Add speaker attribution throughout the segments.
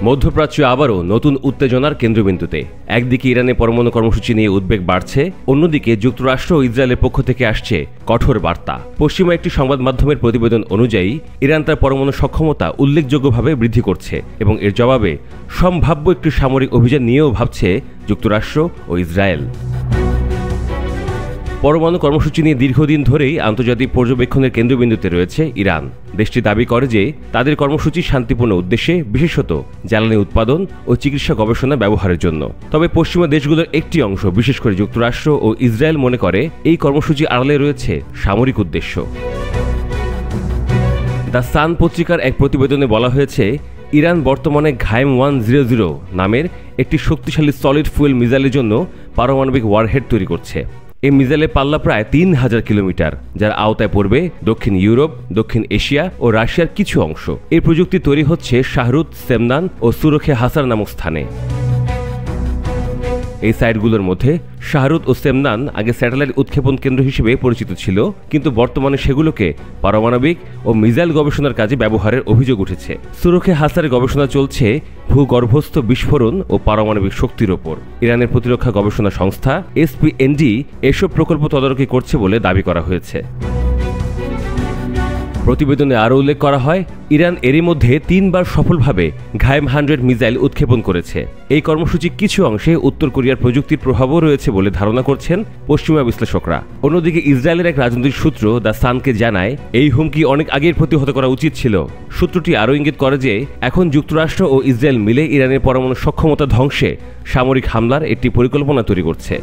Speaker 1: মধ্যপ্রাচ্য আবারও নতুন উত্তেজনার কেন্দ্রবিন্দুতে। একদিকে ইরানের পরমাণু কর্মসূচি নিয়ে উদ্বেগ বাড়ছে, অন্যদিকে যুক্তরাষ্ট্র ও ইসরায়েলের পক্ষ থেকে আসছে কঠোর বার্তা। পশ্চিমা একটি সংবাদ মাধ্যমের প্রতিবেদন অনুযায়ী ইরান তার পরমাণু সক্ষমতা উল্লেখযোগ্যভাবে বৃদ্ধি করছে এবং এর জবাবে সম্ভাব্য একটি সামরিক অভিযান নিয়েও ভাবছে যুক্তরাষ্ট্র ও ইসরায়েল। পরমাণু কর্মসূচি নিয়ে দীর্ঘদিন ধরেই আন্তর্জাতিক পর্যবেক্ষণের কেন্দ্রবিন্দুতে রয়েছে ইরান। দেশটি দাবি করে যে তাদের কর্মসূচি শান্তিপূর্ণ উদ্দেশ্যে, বিশেষত জ্বালানি উৎপাদন ও চিকিৎসা গবেষণা ব্যবহারের জন্য। তবে পশ্চিমা দেশগুলোর একটি অংশ, বিশেষ করে যুক্তরাষ্ট্র ও ইসরায়েল, মনে করে এই কর্মসূচি আড়ালে রয়েছে সামরিক উদ্দেশ্য। দ্য সান পত্রিকার এক প্রতিবেদনে বলা হয়েছে, ইরান বর্তমানে ঘায়েম 100 নামের একটি শক্তিশালী সলিড ফুয়েল মিসাইলের জন্য পারমাণবিক ওয়ারহেড তৈরি করছে। এই মিসাইলের পাল্লা প্রায় 3000 কিলোমিটার, যার আওতায় পড়বে দক্ষিণ ইউরোপ, দক্ষিণ এশিয়া ও রাশিয়ার কিছু অংশ। এই প্রযুক্তি তৈরি হচ্ছে শাহরুত, সেমনান ও সুরখে হাসার নামক স্থানে। এই সাইটগুলোর মধ্যে শাহরুত ও সেমনান আগে স্যাটেলাইট উৎক্ষেপণ কেন্দ্র হিসেবে পরিচিত ছিল, কিন্তু বর্তমানে সেগুলোকে পারমাণবিক ও মিসাইল গবেষণার কাজে ব্যবহারের অভিযোগ উঠেছে। সুরখে হাসার গবেষণা চলছে ভূগর্ভস্থ বিস্ফোরণ ও পারমাণবিক শক্তির ওপর। ইরানের প্রতিরক্ষা গবেষণা সংস্থা এসপিএনডি এসব প্রকল্প তদারকি করছে বলে দাবি করা হয়েছে। প্রতিবেদনে আরও উল্লেখ করা হয়, ইরান এরই মধ্যে 3 বার সফলভাবে ঘায়েম 100 মিসাইল উৎক্ষেপণ করেছে। এই কর্মসূচির কিছু অংশে উত্তর কোরিয়ার প্রযুক্তির প্রভাবও রয়েছে বলে ধারণা করছেন পশ্চিমা বিশ্লেষকরা। অন্যদিকে ইসরায়েলের এক রাজনৈতিক সূত্র দ্য সানকে জানায়, এই হুমকি অনেক আগেই প্রতিহত করা উচিত ছিল। সূত্রটি আরও ইঙ্গিত করে যে এখন যুক্তরাষ্ট্র ও ইসরায়েল মিলে ইরানের পরমাণু সক্ষমতা ধ্বংসে সামরিক হামলার একটি পরিকল্পনা তৈরি করছে।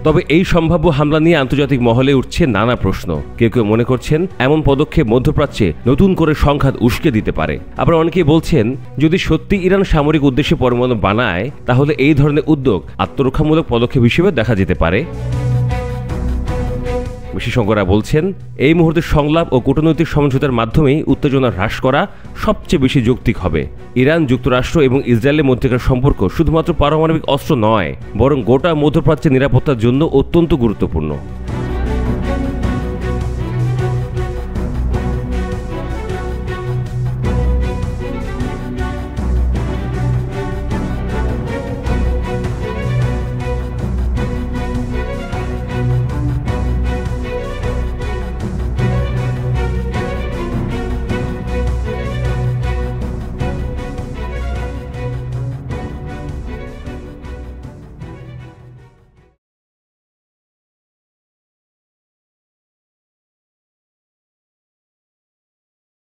Speaker 1: তবে এই সম্ভাব্য হামলা নিয়ে আন্তর্জাতিক মহলে উঠছে নানা প্রশ্ন। কেউ কেউ মনে করছেন এমন পদক্ষেপ মধ্যপ্রাচ্যে নতুন করে সংঘাত উস্কে দিতে পারে। আবার অনেকেই বলছেন, যদি সত্যি ইরান সামরিক উদ্দেশ্যে পরমাণু বানায়, তাহলে এই ধরনের উদ্যোগ আত্মরক্ষামূলক পদক্ষেপ হিসেবে দেখা যেতে পারে। বিশেষজ্ঞরা বলছেন, এই মুহূর্তে সংলাপ ও কূটনৈতিক সমঝোতার মাধ্যমেই উত্তেজনা হ্রাস করা সবচেয়ে বেশি যৌক্তিক হবে। ইরান, যুক্তরাষ্ট্র এবং ইসরায়েলের মধ্যকার সম্পর্ক শুধুমাত্র পারমাণবিক অস্ত্র নয়, বরং গোটা মধ্যপ্রাচ্যের নিরাপত্তার জন্য অত্যন্ত গুরুত্বপূর্ণ।